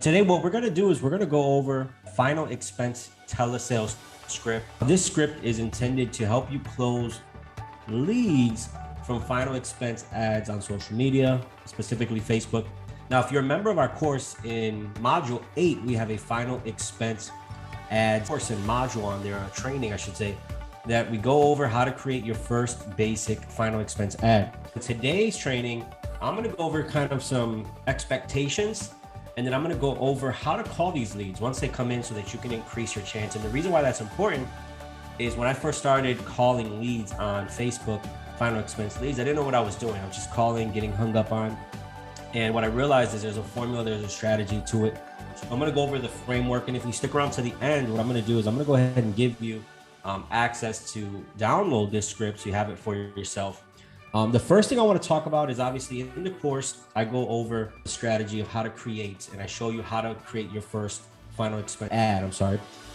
Today, what we're going to do is we're going to go over final expense telesales script. This script is intended to help you close leads from final expense ads on social media, specifically Facebook. Now, if you're a member of our course in module 8, we have a final expense ads course and module on there, training, I should say, that we go over how to create your first basic final expense ad. In today's training, I'm going to go over kind of some expectations, and then I'm going to go over how to call these leads once they come in so that you can increase your chance. And the reason why that's important is when I first started calling leads on Facebook, final expense leads, I didn't know what I was doing. I was just calling, getting hung up on. And what I realized is there's a formula, there's a strategy to it. So I'm going to go over the framework. And if you stick around to the end, what I'm going to do is I'm going to go ahead and give you access to download this script so you have it for yourself. The first thing I want to talk about is obviously in the course, I go over the strategy of how to create, and I show you how to create your first final expense ad.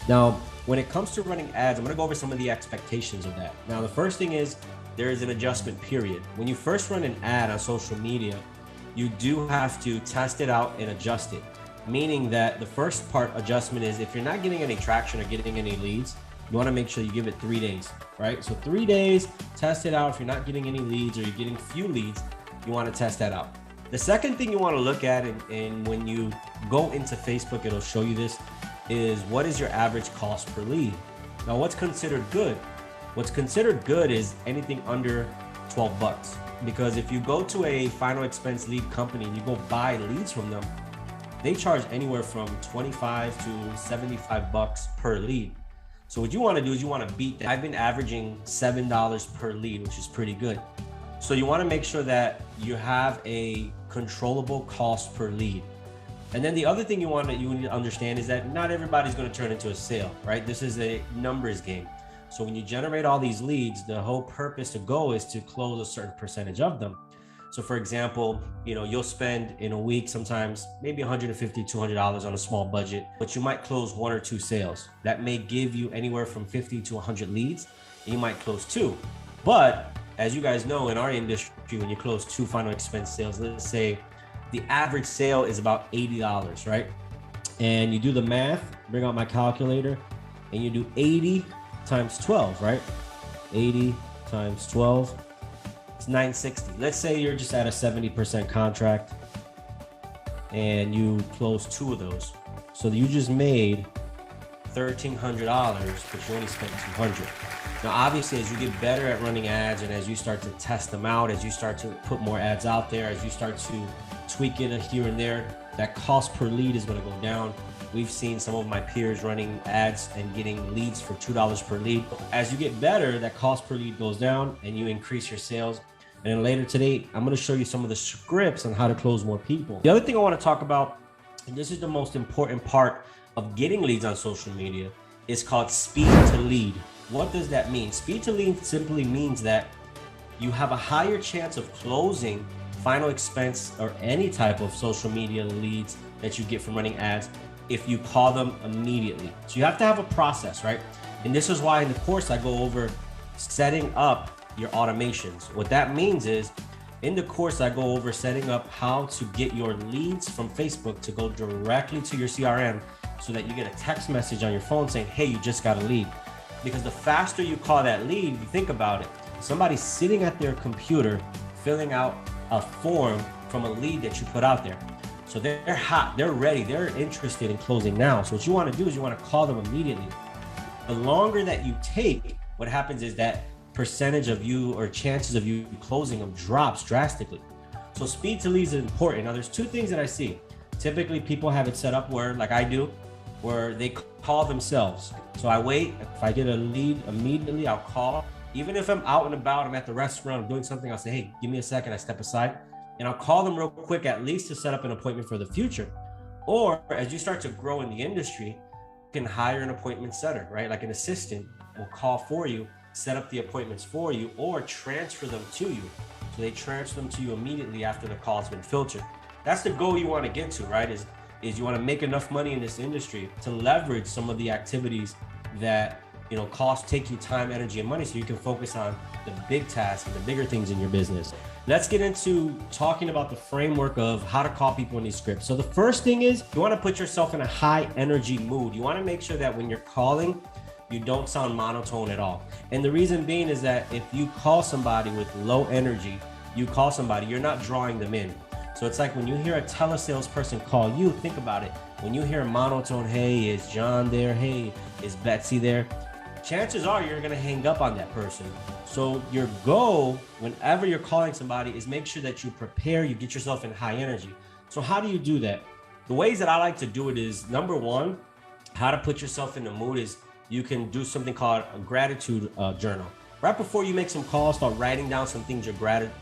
Now, when it comes to running ads, I'm going to go over some of the expectations of that. Now, the first thing is there is an adjustment period. When you first run an ad on social media, you do have to test it out and adjust it. Meaning that the first part adjustment is if you're not getting any traction or getting any leads, you want to make sure you give it 3 days, right? So 3 days, test it out. If you're not getting any leads or you're getting few leads, you want to test that out. The second thing you want to look at, and when you go into Facebook, it'll show you this, is what is your average cost per lead? Now, what's considered good? What's considered good is anything under 12 bucks. Because if you go to a final expense lead company and you go buy leads from them, they charge anywhere from 25 to 75 bucks per lead. So what you want to do is you want to beat that. I've been averaging $7 per lead, which is pretty good. So you want to make sure that you have a controllable cost per lead. And then the other thing you need to understand is that not everybody's going to turn into a sale, right? This is a numbers game. So when you generate all these leads, the whole purpose to go is to close a certain percentage of them. So for example, you'll spend in a week, sometimes maybe $150, $200 on a small budget, but you might close 1 or 2 sales. That may give you anywhere from 50 to 100 leads, and you might close 2. But as you guys know, in our industry, when you close 2 final expense sales, let's say the average sale is about $80, right? And you do the math, bring out my calculator, and you do 80 times 12, right? 80 times 12. It's 960. Let's say you're just at a 70% contract and you close 2 of those. So you just made $1,300, but you only spent $200. Now, obviously, as you get better at running ads and as you start to test them out, as you start to put more ads out there, as you start to tweak it here and there, that cost per lead is going to go down. We've seen some of my peers running ads and getting leads for $2 per lead. As you get better, that cost per lead goes down and you increase your sales. And then later today, I'm going to show you some of the scripts on how to close more people. The other thing I want to talk about, and this is the most important part of getting leads on social media, is called speed to lead. What does that mean? Speed to lead simply means that you have a higher chance of closing final expense or any type of social media leads that you get from running ads if you call them immediately. So you have to have a process, right? And this is why in the course I go over setting up your automations. What that means is in the course I go over setting up how to get your leads from Facebook to go directly to your CRM so that you get a text message on your phone saying, hey, you just got a lead. Because the faster you call that lead, you think about it, somebody's sitting at their computer filling out a form from a lead that you put out there. So they're hot, they're ready, they're interested in closing now. So what you want to do is you want to call them immediately. The longer that you take, what happens is that percentage of you or chances of you closing them drops drastically. So speed to leads is important. Now there's 2 things that I see. Typically people have it set up where, like I do, where they call themselves. So I wait, if I get a lead immediately, I'll call. Even if I'm out and about, I'm at the restaurant, I'm doing something, I'll say, hey, give me a second, I step aside. And I'll call them real quick, at least to set up an appointment for the future. Or as you start to grow in the industry, you can hire an appointment setter, right? Like an assistant will call for you, set up the appointments for you, or transfer them to you. So they transfer them to you immediately after the call's been filtered. That's the goal you want to get to, right? Is you want to make enough money in this industry to leverage some of the activities that take you time, energy, and money so you can focus on the big tasks and the bigger things in your business. let's get into talking about the framework of how to call people in these scripts. So the first thing is you want to put yourself in a high energy mood. You want to make sure that when you're calling, you don't sound monotone at all. And the reason being is that if you call somebody with low energy, you're not drawing them in. So it's like when you hear a telesales person call you, think about it. When you hear a monotone, hey, is John there? Hey, is Betsy there? Chances are you're going to hang up on that person. So your goal, whenever you're calling somebody, is make sure that you prepare, you get yourself in high energy. So how do you do that? The ways that I like to do it is, number one, how to put yourself in the mood is you can do something called a gratitude journal. Right before you make some calls, start writing down some things you're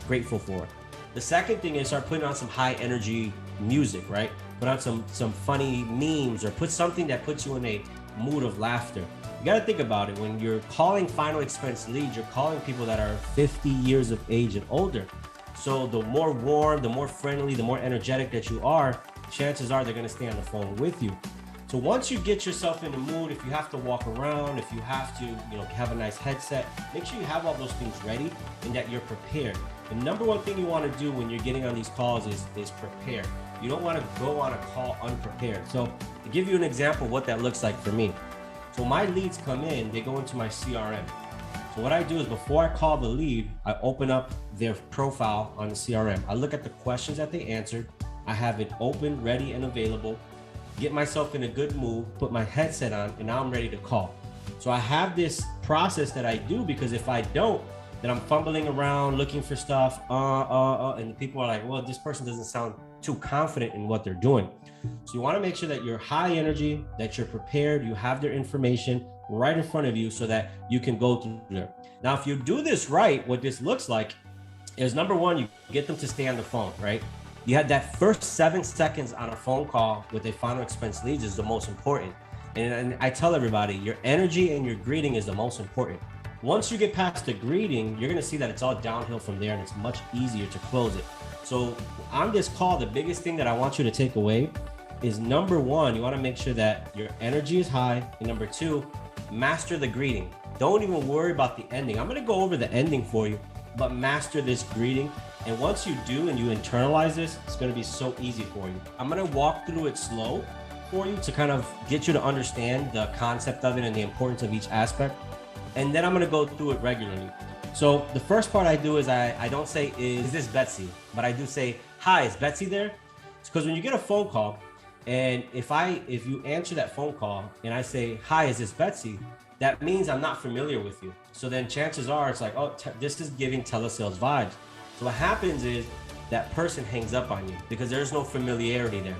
grateful for. The second thing is start putting on some high energy music, right? Put on some funny memes or put something that puts you in a mood of laughter. You got to think about it. When you're calling final expense leads, you're calling people that are 50 years of age and older. So the more warm, the more friendly, the more energetic that you are, chances are they're going to stay on the phone with you. So once you get yourself in the mood, if you have to walk around, if you have to, have a nice headset, make sure you have all those things ready and that you're prepared. The number one thing you want to do when you're getting on these calls is prepare. You don't want to go on a call unprepared. So to give you an example of what that looks like for me. So my leads come in, they go into my CRM. So what I do is before I call the lead, I open up their profile on the CRM. I look at the questions that they answered. I have it open, ready, and available. Get myself in a good mood, put my headset on, and now I'm ready to call. So I have this process that I do because if I don't, then I'm fumbling around looking for stuff, and people are like, well, this person doesn't sound too confident in what they're doing. So you want to make sure that you're high energy, that you're prepared, you have their information right in front of you so that you can go through there. Now, if you do this right, what this looks like is, number one, you get them to stay on the phone, right? You had that first 7 seconds on a phone call with a final expense leads is the most important. And I tell everybody, your energy and your greeting is the most important. Once you get past the greeting, you're going to see that it's all downhill from there and it's much easier to close it. So on this call, the biggest thing that I want you to take away is, number one, you want to make sure that your energy is high. And number two, master the greeting. Don't even worry about the ending. I'm going to go over the ending for you, but master this greeting. And once you do and you internalize this, it's going to be so easy for you. I'm going to walk through it slow for you to kind of get you to understand the concept of it and the importance of each aspect. And then I'm going to go through it regularly. So the first part I do is I don't say, is this Betsy? But I do say, hi, is Betsy there? It's because when you get a phone call, and if you answer that phone call and I say, hi, is this Betsy? That means I'm not familiar with you. So then chances are it's like, oh, this is giving telesales vibes. So what happens is that person hangs up on you because there's no familiarity there.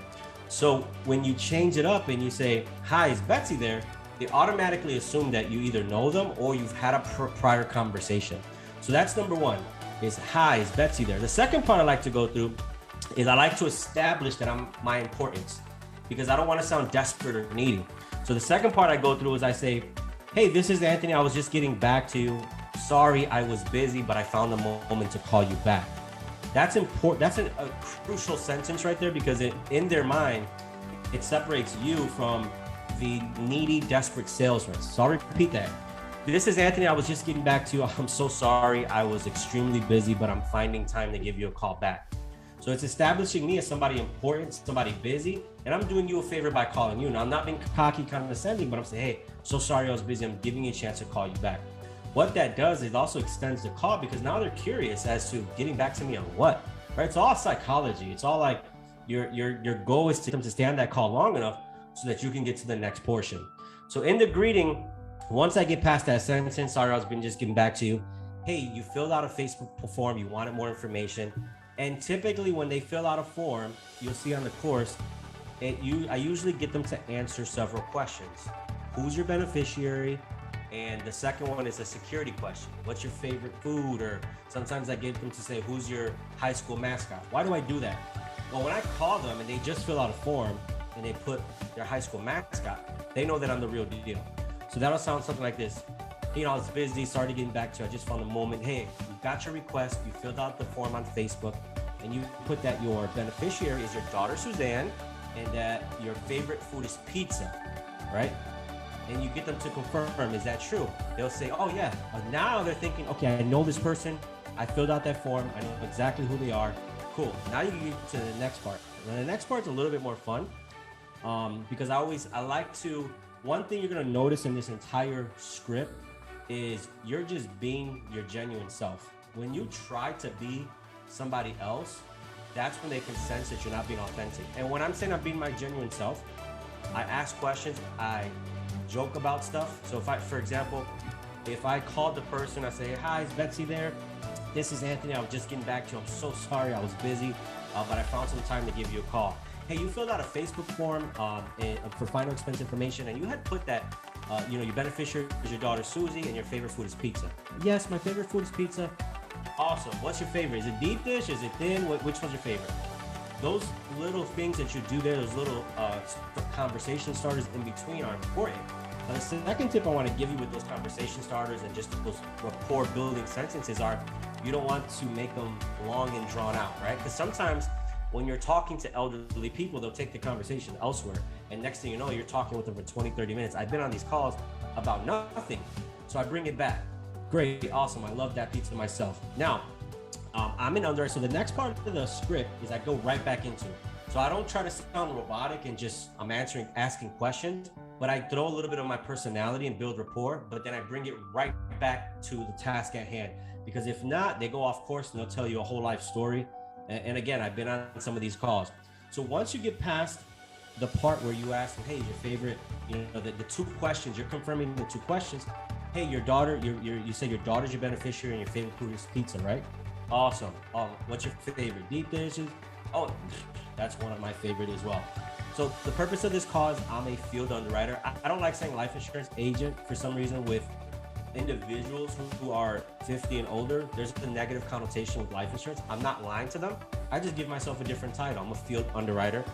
So when you change it up and you say, hi, is Betsy there? They automatically assume that you either know them or you've had a prior conversation. So that's number one, is hi, is Betsy there? The second part I like to go through is I like to establish that my importance, because I don't want to sound desperate or needy. So the second part I go through is I say, hey, this is Anthony. I was just getting back to you. Sorry, I was busy, but I found a moment to call you back. That's important. That's a crucial sentence right there, because in their mind, it separates you from the needy, desperate salesman. So I'll repeat that. This is Anthony. I was just getting back to you. I'm so sorry. I was extremely busy, but I'm finding time to give you a call back. So it's establishing me as somebody important, somebody busy, and I'm doing you a favor by calling you. Now, I'm not being cocky, condescending, but I'm saying, hey, so sorry I was busy. I'm giving you a chance to call you back. What that does is also extends the call, because now they're curious as to getting back to me on what, right? It's all psychology. It's all like your goal is to stay on that call long enough so that you can get to the next portion. So in the greeting, once I get past that sentence, sorry, I was just getting back to you. Hey, you filled out a Facebook form. You wanted more information. And typically when they fill out a form, you'll see on the course, I usually get them to answer several questions. Who's your beneficiary? And the second one is a security question. What's your favorite food? Or sometimes I get them to say, who's your high school mascot? Why do I do that? Well, when I call them and they just fill out a form and they put their high school mascot, they know that I'm the real deal. So that'll sound something like this. I was busy, sorry to get back to you. I just found a moment. Hey, you got your request. You filled out the form on Facebook and you put that your beneficiary is your daughter, Suzanne, and that your favorite food is pizza, right? And you get them to confirm, is that true? They'll say, oh yeah. Now they're thinking, okay, I know this person. I filled out that form. I know exactly who they are. Cool. Now you get to the next part. Now the next part's a little bit more fun because I like to, one thing you're going to notice in this entire script is you're just being your genuine self. When you try to be somebody else, that's when they can sense that you're not being authentic. And when I'm saying I'm being my genuine self, I ask questions, I joke about stuff. So if I, for example, if I called the person, I say, hi, is Betsy there? This is Anthony, I was just getting back to you. I'm so sorry, I was busy, but I found some time to give you a call. Hey, you filled out a Facebook form for final expense information, and you had put that, your beneficiary is your daughter Susie, and your favorite food is pizza. Yes, my favorite food is pizza. Awesome. What's your favorite? Is it deep dish? Is it thin? Which one's your favorite? Those little things that you do there, those little conversation starters in between are important. Now, the second tip I want to give you with those conversation starters and just those rapport building sentences are, you don't want to make them long and drawn out, right? Because sometimes when you're talking to elderly people, they'll take the conversation elsewhere. And next thing you know, you're talking with them for 20, 30 minutes. I've been on these calls about nothing. So I bring it back. Great, awesome. I love that pizza myself. Now, I'm in underwriting. So the next part of the script is I go right back into it. So I don't try to sound robotic and just I'm asking questions, but I throw a little bit of my personality and build rapport, but then I bring it right back to the task at hand. Because if not, they go off course and they'll tell you a whole life story. And again, I've been on some of these calls. So once you get past the part where you ask them, hey, your favorite, the two questions, you're confirming the two questions. Hey, your daughter, you said your daughter's your beneficiary and your favorite food is pizza, right? Awesome. What's your favorite? Deep dishes? Oh, that's one of my favorite as well. So the purpose of this call is I'm a field underwriter. I don't like saying life insurance agent for some reason. With individuals who are 50 and older, there's a negative connotation with life insurance. I'm not lying to them. I just give myself a different title. I'm a field underwriter.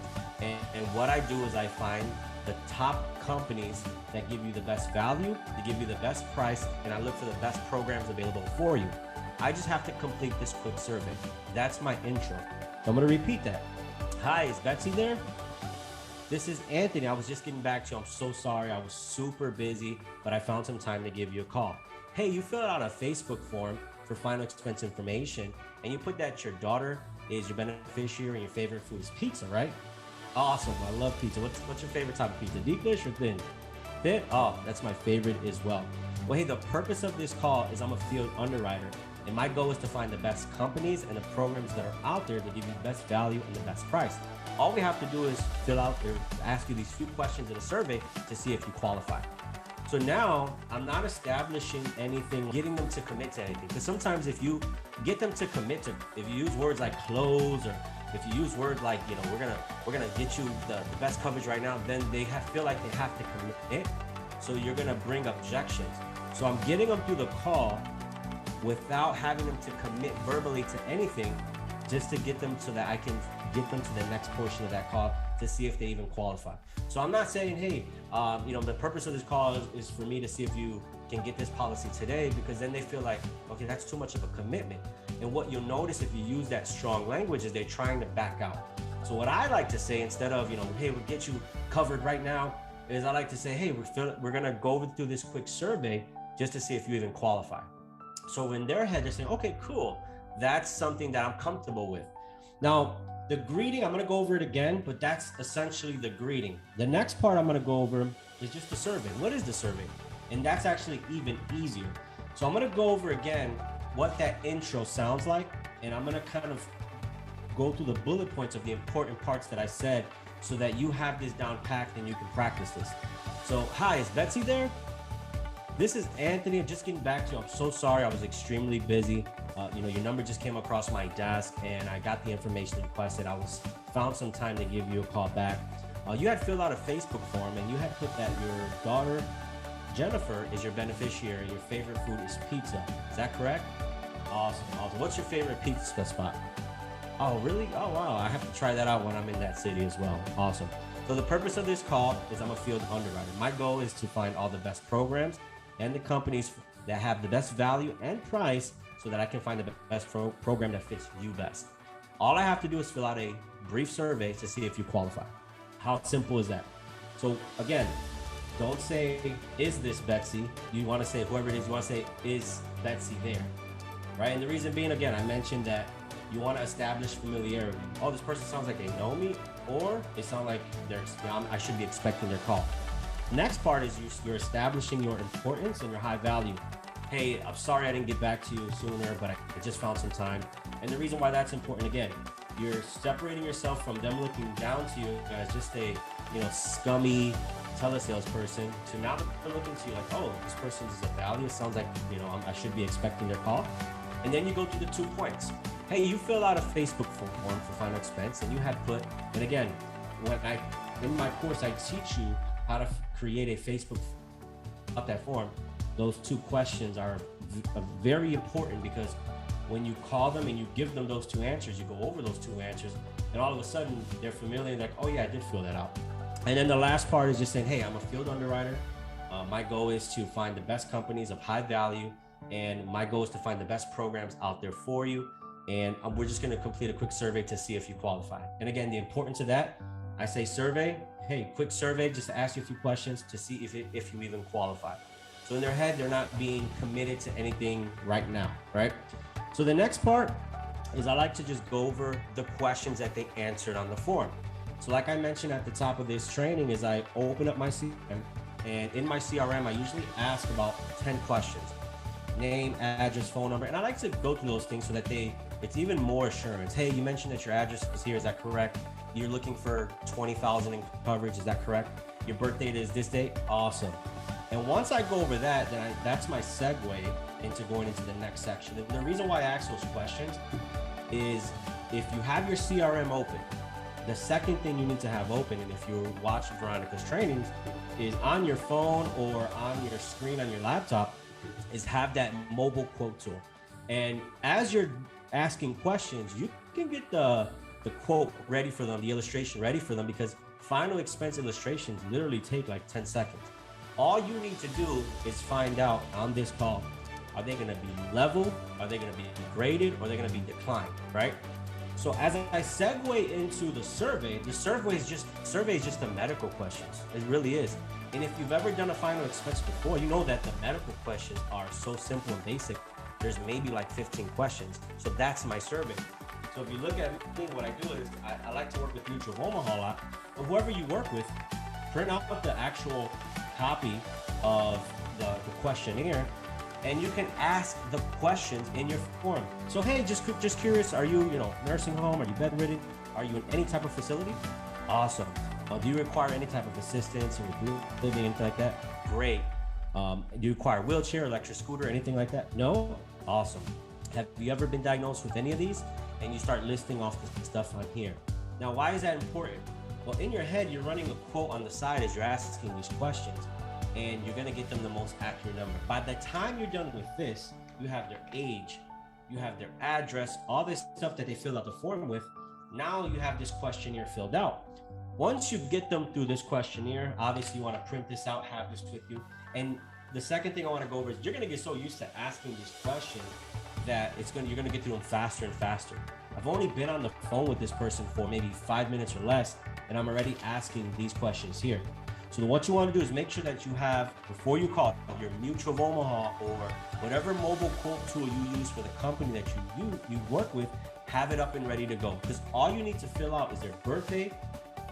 And what I do is I find the top companies that give you the best value, they give you the best price, and I look for the best programs available for you. I just have to complete this quick survey. That's my intro. So I'm gonna repeat that. Hi, is Betsy there? This is Anthony. I was just getting back to you. I'm so sorry. I was super busy, but I found some time to give you a call. Hey, you filled out a Facebook form for final expense information, and you put that your daughter is your beneficiary and your favorite food is pizza, right? Awesome. I love pizza. What's your favorite type of pizza? Deep dish or thin? Thin? Oh, that's my favorite as well. Well, hey, the purpose of this call is I'm a field underwriter, and my goal is to find the best companies and the programs that are out there to give you the best value and the best price. All we have to do is fill out or ask you these few questions in a survey to see if you qualify. So now I'm not establishing anything, getting them to commit to anything. Because sometimes if you get them to commit to, if you use words like close, or if you use words like, we're gonna get you the best coverage right now, then they feel like they have to commit. So you're gonna bring objections. So I'm getting them through the call without having them to commit verbally to anything, just to get them so that I can get them to the next portion of that call to see if they even qualify. So I'm not saying, hey, the purpose of this call is for me to see if you can get this policy today, because then they feel like, okay, that's too much of a commitment. And what you'll notice if you use that strong language is they're trying to back out. So what I like to say, instead of, hey, we'll get you covered right now, is I like to say, hey, we're gonna go through this quick survey just to see if you even qualify. So in their head, they're saying, okay, cool. That's something that I'm comfortable with. Now, the greeting, I'm gonna go over it again, but that's essentially the greeting. The next part I'm gonna go over is just the survey. What is the survey? And that's actually even easier. So I'm gonna go over again what that intro sounds like, and I'm gonna kind of go through the bullet points of the important parts that I said so that you have this down packed and you can practice this. So, hi, is Betsy there? This is Anthony. I'm just getting back to you. I'm so sorry. I was extremely busy. Your number just came across my desk and I got the information requested. I found some time to give you a call back. You had filled out a Facebook form and you had put that your daughter, Jennifer, is your beneficiary. Your favorite food is pizza. Is that correct? Awesome. What's your favorite pizza spot? Oh, really? Oh, wow. I have to try that out when I'm in that city as well. Awesome. So the purpose of this call is I'm a field underwriter. My goal is to find all the best programs and the companies that have the best value and price so that I can find the best program that fits you best. All I have to do is fill out a brief survey to see if you qualify. How simple is that? So again, don't say, is this Betsy? You want to say whoever it is, you want to say, is Betsy there? right? And the reason being, again, I mentioned that you want to establish familiarity. Oh, this person sounds like they know me, or they sound like I should be expecting their call. Next part is you're establishing your importance and your high value. Hey, I'm sorry I didn't get back to you sooner, but I just found some time. And the reason why that's important, again, you're separating yourself from them looking down to you as just a scummy telesales person, to now they're looking to you like, oh, this person is a value. It sounds like I should be expecting their call. And then you go to the 2 points. Hey, you fill out a Facebook form for final expense, and you had put, and again, in my course, I teach you how to create a Facebook about that form. Those 2 questions are very important, because when you call them and you give them those 2 answers, you go over those 2 answers, and all of a sudden they're familiar and like, oh yeah, I did fill that out. And then the last part is just saying, hey, I'm a field underwriter. My goal is to find the best companies of high value, and my goal is to find the best programs out there for you. And we're just going to complete a quick survey to see if you qualify. And again, the importance of that, I say survey, hey, quick survey, just to ask you a few questions to see if you even qualify. So in their head, they're not being committed to anything right now, right? So the next part is I like to just go over the questions that they answered on the form. So like I mentioned at the top of this training, is I open up my CRM, and in my CRM, I usually ask about 10 questions: name, address, phone number. And I like to go through those things so that it's even more assurance. Hey, you mentioned that your address is here. Is that correct? You're looking for 20,000 in coverage. Is that correct? Your birth date is this date. Awesome. And once I go over that, then that's my segue into going into the next section. And the reason why I ask those questions is if you have your CRM open, the second thing you need to have open, and if you're watching Veronica's trainings, is on your phone or on your screen on your laptop, is have that mobile quote tool. And as you're asking questions, you can get the quote ready for them, the illustration ready for them, because final expense illustrations literally take like 10 seconds. All you need to do is find out on this call, are they going to be level? Are they going to be graded? Or are they going to be declined, right? So as I segue into the survey is just the medical questions. It really is. And if you've ever done a final expense before, you know that the medical questions are so simple and basic. There's maybe like 15 questions. So that's my survey. So if you look at me, what I do is I like to work with Mutual of Omaha a lot. But whoever you work with, print out the actual copy of the questionnaire, and you can ask the questions in your form. So hey, just curious, are you nursing home? Are you bedridden? Are you in any type of facility? Awesome. Do you require any type of assistance or living, anything like that? Great. Do you require a wheelchair, electric scooter, anything like that? No? Awesome. Have you ever been diagnosed with any of these? And you start listing off the stuff on here. Now, why is that important? Well, in your head, you're running a quote on the side as you're asking these questions, and you're going to get them the most accurate number. By the time you're done with this, you have their age, you have their address, all this stuff that they filled out the form with. Now you have this questionnaire filled out. Once you get them through this questionnaire, obviously you want to print this out, have this with you. And the second thing I want to go over is you're going to get so used to asking these questions that you're going to get through them faster and faster. I've only been on the phone with this person for maybe 5 minutes or less, and I'm already asking these questions here. So what you want to do is make sure that you have, before you call, your Mutual of Omaha or whatever mobile quote tool you use for the company that you work with, have it up and ready to go. Because all you need to fill out is their birthday,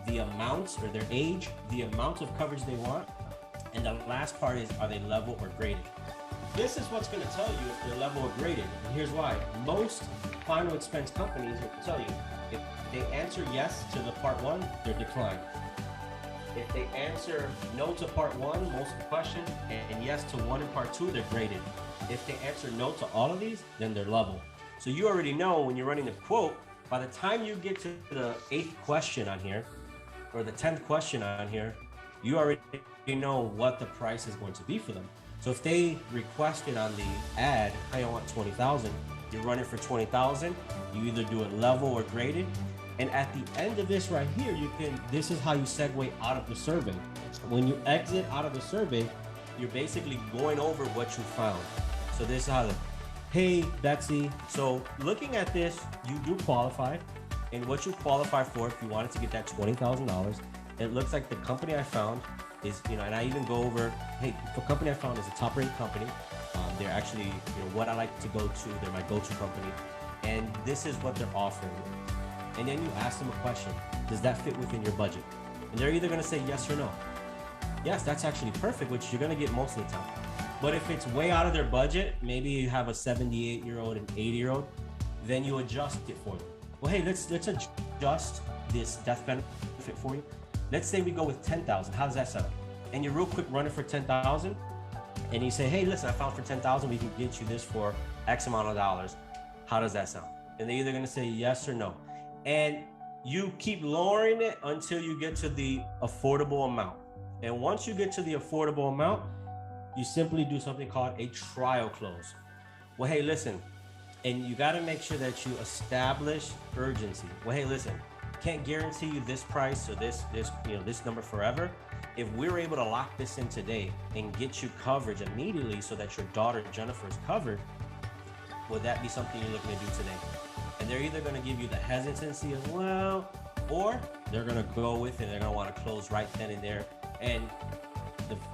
the amounts or their age, the amount of coverage they want, and the last part is, are they level or graded? This is what's going to tell you if they're level or graded. And here's why. Most final expense companies will tell you if they answer yes to the part 1, they're declined. If they answer no to part 1, most of the questions, and yes to 1 and part 2, they're graded. If they answer no to all of these, then they're level. So you already know when you're running a quote, by the time you get to the 8th question on here, or the 10th question on here, you already know what the price is going to be for them. So if they requested on the ad, hey, I want 20,000, you're running for 20,000, you either do it level or graded. And at the end of this right here, this is how you segue out of the survey. When you exit out of the survey, you're basically going over what you found. So this is how hey, Betsy. So looking at this, you do qualify. And what you qualify for, if you wanted to get that $20,000, it looks like the company I found is, and I even go over, hey, the company I found is a top-rated company. They're actually, what I like to go to. They're my go-to company, and this is what they're offering. And then you ask them a question: does that fit within your budget? And they're either going to say yes or no. Yes, that's actually perfect, which you're going to get most of the time. But if it's way out of their budget, maybe you have a 78-year-old and 80-year-old, then you adjust it for them. Well, hey, let's adjust this death benefit for you. Let's say we go with 10,000. How does that sound? And you real quick run it for 10,000, and you say, hey, listen, I found for 10,000, we can get you this for X amount of dollars. How does that sound? And they're either going to say yes or no. And you keep lowering it until you get to the affordable amount. And once you get to the affordable amount, you simply do something called a trial close. Well, hey, listen, and you got to make sure that you establish urgency. Well, hey, listen, can't guarantee you this price or this number forever. If we're able to lock this in today and get you coverage immediately so that your daughter Jennifer is covered, would that be something you're looking to do today? And they're either going to give you the hesitancy as well, or they're going to go with it. They're going to want to close right then and there. And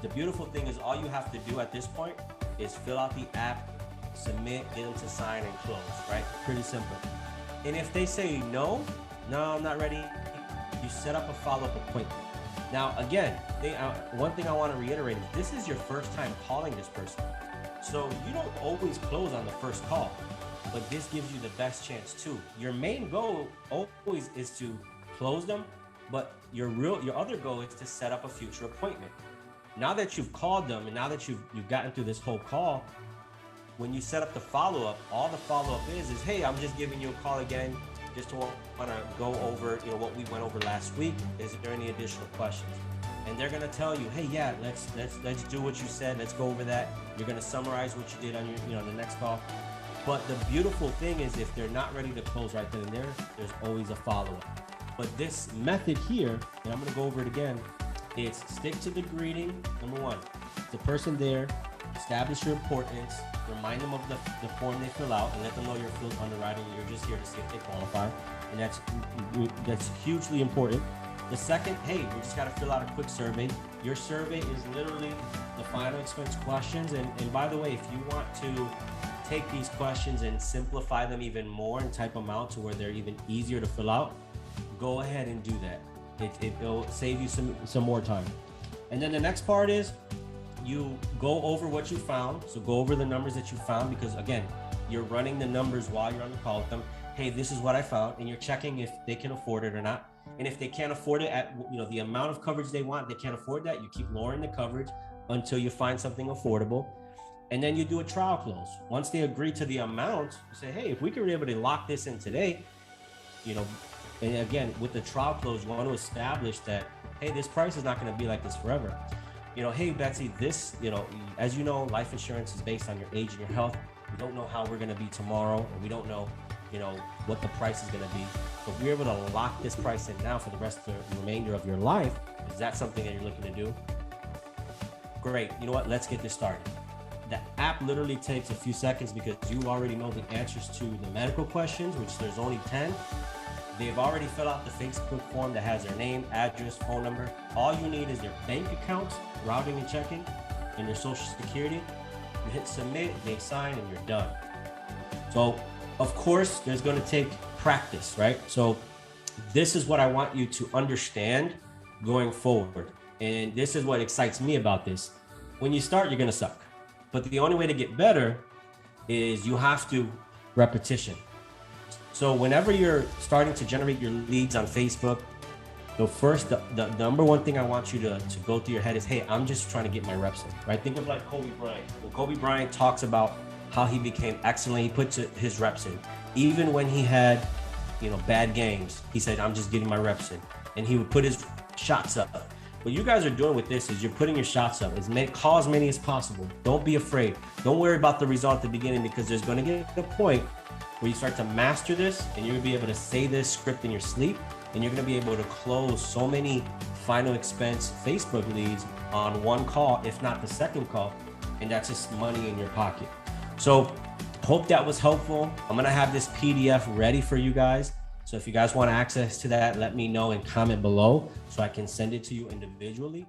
the beautiful thing is all you have to do at this point is fill out the app, submit, get them to sign and close, right? Pretty simple. And if they say no, I'm not ready, you set up a follow-up appointment. Now, again, one thing I want to reiterate is this is your first time calling this person. So you don't always close on the first call, but this gives you the best chance too. Your main goal always is to close them, but your other goal is to set up a future appointment. Now that you've called them and now that you've gotten through this whole call, when you set up the follow-up, all the follow-up is hey, I'm just giving you a call again just to want to go over what we went over last week. Is there any additional questions? And they're going to tell you, hey, yeah, let's do what you said. Let's go over that. You're going to summarize what you did on your the next call. But the beautiful thing is if they're not ready to close right then and there, there's always a follow-up. But this method here, and I'm going to go over it again, is stick to the greeting. Number one, the person there, establish your importance, remind them of the form they fill out, and let them know you're field underwriting. You're just here to see if they qualify, and that's hugely important. The second, hey, we just got to fill out a quick survey. Your survey is literally the final expense questions, and by the way, if you want to take these questions and simplify them even more and type them out to where they're even easier to fill out, go ahead and do that. It'll save you some more time. And then the next part is you go over what you found. So go over the numbers that you found, because again, you're running the numbers while you're on the call with them. Hey, this is what I found, and you're checking if they can afford it or not. And if they can't afford it at the amount of coverage they want, they can't afford that, you keep lowering the coverage until you find something affordable. And then you do a trial close. Once they agree to the amount, you say, hey, if we can be able to lock this in today, and again, with the trial close, you want to establish that, hey, this price is not going to be like this forever. Hey, Betsy, this, as you know, life insurance is based on your age and your health. We don't know how we're going to be tomorrow, and we don't know, what the price is going to be. So if we're able to lock this price in now for the rest of the remainder of your life, is that something that you're looking to do? Great. You know what? Let's get this started. The app literally takes a few seconds because you already know the answers to the medical questions, which there's only 10. They've already filled out the Facebook form that has their name, address, phone number. All you need is their bank account, routing and checking, and their social security. You hit submit, they sign, and you're done. So, of course, there's going to take practice, right? So this is what I want you to understand going forward. And this is what excites me about this. When you start, you're going to suck. But the only way to get better is you have to repetition. So whenever you're starting to generate your leads on Facebook, the number one thing I want you to go through your head is, hey, I'm just trying to get my reps in, right? Think of like Kobe Bryant. When Kobe Bryant talks about how he became excellent, he puts his reps in. Even when he had, bad games, he said, I'm just getting my reps in. And he would put his shots up. What you guys are doing with this is you're putting your shots up. Call as many as possible. Don't be afraid. Don't worry about the result at the beginning, because there's going to get a point where you start to master this and you're going to be able to say this script in your sleep, and you're going to be able to close so many final expense Facebook leads on one call, if not the second call, and that's just money in your pocket. So hope that was helpful. I'm going to have this PDF ready for you guys. So if you guys want access to that, let me know and comment below so I can send it to you individually.